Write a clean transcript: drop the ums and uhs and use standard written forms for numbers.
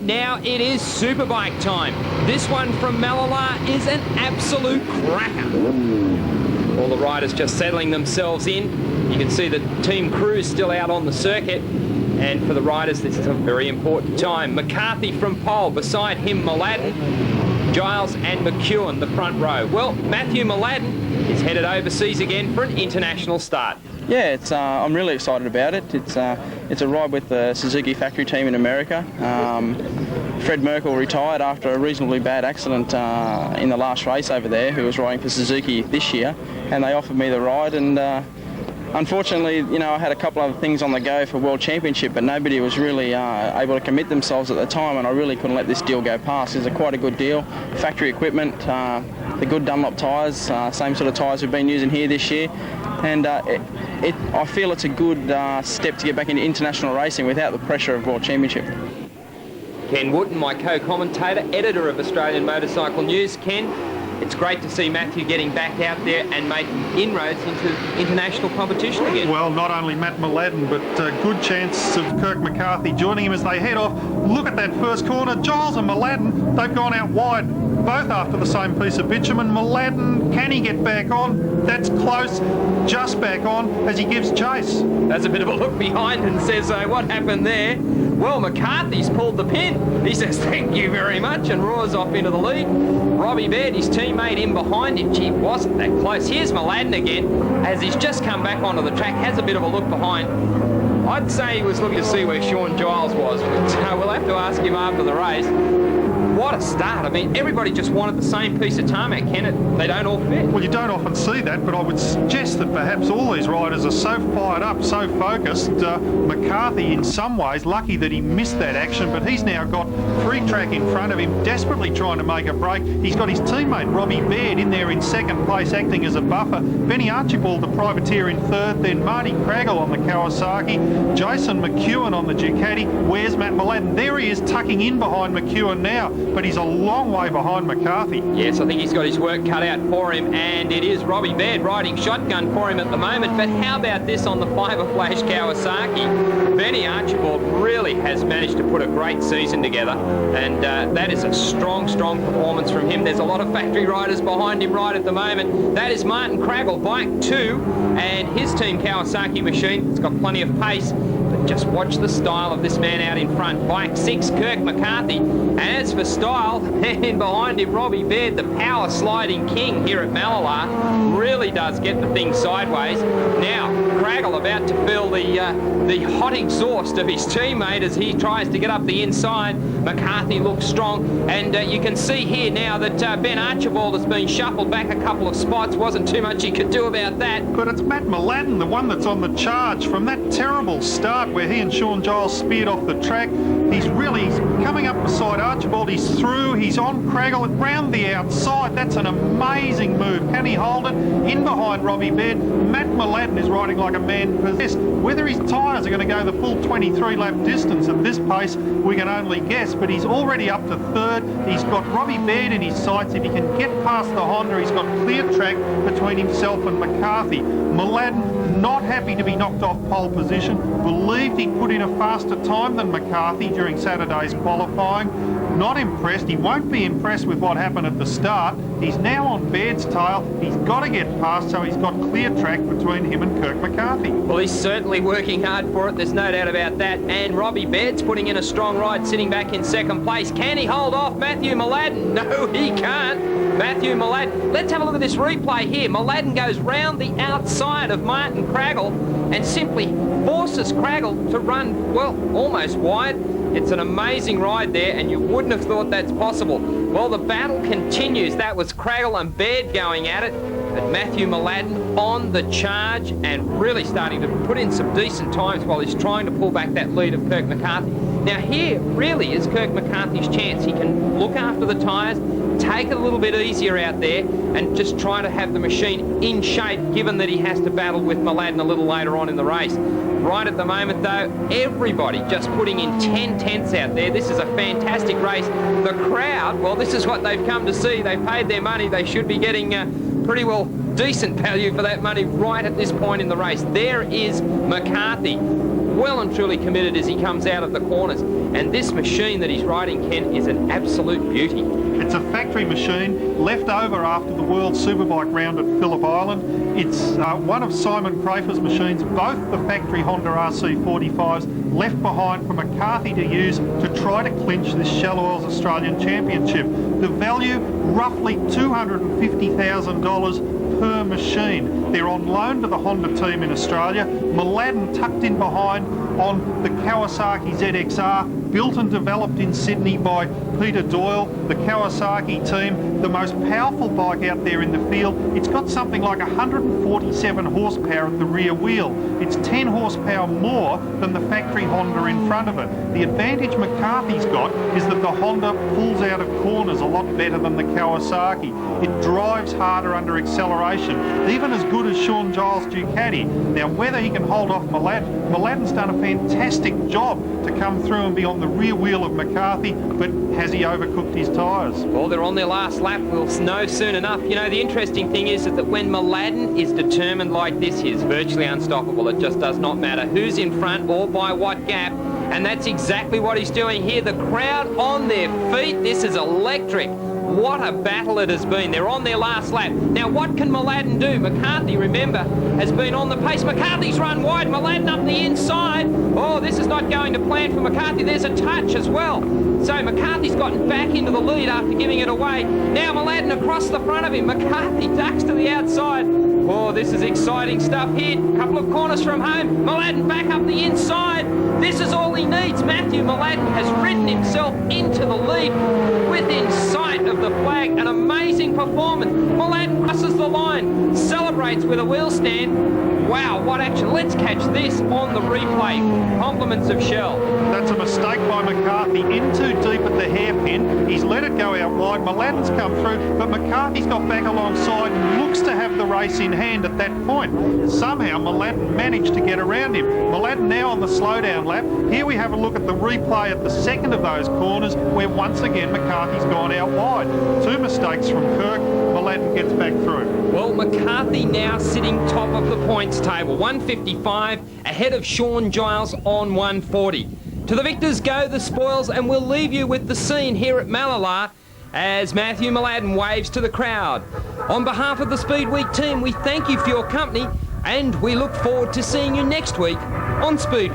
Now it is Superbike time. This one from Mallala is an absolute cracker. All the riders just settling themselves in. You can see the team crew still out on the circuit. And for the riders, this is a very important time. McCarthy from pole, beside him Mallala, Giles and McEwen, the front row. Well, Matthew Mallala is headed overseas again for an international start. Yeah, I'm really excited about it. It's a ride with the Suzuki factory team in America. Fred Merkel retired after a reasonably bad accident in the last race over there, who was riding for Suzuki this year, and they offered me the ride. And unfortunately, you know, I had a couple other things on the go for World Championship, but nobody was really able to commit themselves at the time, and I really couldn't let this deal go past. It's quite a good deal. Factory equipment, the good Dunlop tyres, same sort of tyres we've been using here this year, and I feel it's a good step to get back into international racing without the pressure of World Championship. Ken Wootton, my co-commentator, editor of Australian Motorcycle News. Ken, it's great to see Matthew getting back out there and making inroads into international competition again. Well, not only Matt Mallala, but good chance of Kirk McCarthy joining him as they head off. Look at that first corner. Giles and Mallala, they've gone out wide, both after the same piece of bitumen. Mallala, can he get back on? That's close, just back on as he gives chase. There's a bit of a look behind and says, what happened there? Well, McCarthy's pulled the pin. He says, thank you very much, and roars off into the lead. Robbie Baird, his teammate, in behind him. Gee, wasn't that close. Here's Mallala again, as he's just come back onto the track, has a bit of a look behind. I'd say he was looking to see where Sean Giles was, but we'll have to ask him after the race. What a start. I mean, everybody just wanted the same piece of tarmac, Kenneth. They don't all fit. Well, you don't often see that, but I would suggest that perhaps all these riders are so fired up, so focused. McCarthy, in some ways, lucky that he missed that action, but he's now got free track in front of him, desperately trying to make a break. He's got his teammate, Robbie Baird, in there in second place, acting as a buffer. Benny Archibald, the privateer, in third. Then Marty Craggle on the Kawasaki. Jason McEwen on the Ducati. Where's Matt Mallala? There he is, tucking in behind McEwen now, but he's a long way behind McCarthy. Yes, I think he's got his work cut out for him, and it is Robbie Baird riding shotgun for him at the moment. But how about this on the Fiber Flash Kawasaki? Benny Archibald really has managed to put a great season together, and that is a strong, strong performance from him. There's a lot of factory riders behind him right at the moment. That is Martin Craggle, bike 2, and his team Kawasaki machine. It's got plenty of pace. But just watch the style of this man out in front. Bike 6, Kirk McCarthy. And as for style, in behind him, Robbie Baird, the power sliding king here at Mallala, really does get the thing sideways. Now, Craggle about to feel the hot exhaust of his teammate as he tries to get up the inside. McCarthy looks strong, and you can see here now that Ben Archibald has been shuffled back a couple of spots. Wasn't too much he could do about that. But it's Matt Mallala, the one that's on the charge from that terrible start where he and Sean Giles speared off the track. He's coming up beside Archibald. He's through. He's on Craggle round the outside. That's an amazing move. Can he hold it? In behind Robbie Baird. Matt Mallala is riding like a man possessed. Whether his tyres are going to go the full 23-lap distance at this pace, we can only guess, but he's already up to third. He's got Robbie Baird in his sights. If he can get past the Honda, he's got clear track between himself and McCarthy. Mallala not happy to be knocked off pole position, believed he'd put in a faster time than McCarthy during Saturday's qualifying. Not impressed. He won't be impressed with what happened at the start. He's now on Baird's tail. He's got to get past, so he's got clear track between him and Kirk McCarthy. Well, he's certainly working hard for it. There's no doubt about that. And Robbie Baird's putting in a strong ride, sitting back in second place. Can he hold off Matthew Mallala? No, he can't. Matthew Mallala. Let's have a look at this replay here. Mallala goes round the outside of Martin Craggle and simply forces Craggle to run, well, almost wide. It's an amazing ride there, and you wouldn't have thought that's possible. Well, the battle continues. That was Craggle and Baird going at it, but Matthew Mallala on the charge and really starting to put in some decent times while he's trying to pull back that lead of Kirk McCarthy. Now here really is Kirk McCarthy's chance. He can look after the tyres, take it a little bit easier out there, and just try to have the machine in shape, given that he has to battle with Mallala a little later on in the race. Right at the moment, though, everybody just putting in 10 tenths out there. This is a fantastic race. The crowd, well, this is what they've come to see. They paid their money. They should be getting pretty well decent value for that money right at this point in the race. There is McCarthy. well and truly committed as he comes out of the corners. And this machine that he's riding, Ken, is an absolute beauty. It's a factory machine left over after the World Superbike round at Phillip Island. It's one of Simon Crafer's machines, both the factory Honda RC45s left behind for McCarthy to use to try to clinch this Shallowells Australian Championship. The value, roughly $250,000 per machine. They're on loan to the Honda team in Australia. Mallala tucked in behind on the Kawasaki ZXR, built and developed in Sydney by Peter Doyle, the Kawasaki team, the most powerful bike out there in the field. It's got something like 147 horsepower at the rear wheel. It's 10 horsepower more than the factory Honda in front of it. The advantage McCarthy's got is that the Honda pulls out of corners a lot better than the Kawasaki. It drives harder under acceleration, even as good as Sean Giles' Ducati. Now, whether he can hold off Mallala's done a fantastic job to come through and be on the rear wheel of McCarthy, but has he overcooked his tyres? Well, they're on their last lap. We'll know soon enough. You know, the interesting thing is that when Mallala is determined like this, he is virtually unstoppable. It just does not matter who's in front or by what gap. And that's exactly what he's doing here. The crowd on their feet. This is electric. What a battle it has been. They're on their last lap. Now, what can Mallala do? McCarthy, remember, has been on the pace. McCarthy's run wide. Mallala up the inside. Oh, this is not going to plan for McCarthy. There's a touch as well. So McCarthy's gotten back into the lead after giving it away. Now Mallala across the front of him. McCarthy ducks to the outside. Oh, this is exciting stuff here. Couple of corners from home. Mallala back up the inside. This is all he needs. Matthew Mallala has ridden himself into the lead within sight of the flag. An amazing performance. Mallala crosses the line, celebrates with a wheel stand. Wow, what action. Let's catch this on the replay. Compliments of Shell. That's a mistake by McCarthy. In too deep at the hairpin. He's let it go out wide. Mallala's come through, but McCarthy's got back alongside, looks to have the race in hand at that point. Somehow Mallala managed to get around him. Mallala now on the slowdown lap. Here we have a look at the replay at the second of those corners, where once again McCarthy's gone out wide. Two mistakes from Kirk. Mallala gets back through. Well, McCarthy now sitting top of the points table, 155 ahead of Sean Giles on 140. To the victors go the spoils, and we'll leave you with the scene here at Mallala as Matthew Mallala waves to the crowd. On behalf of the Speed Week team, we thank you for your company, and we look forward to seeing you next week on Speed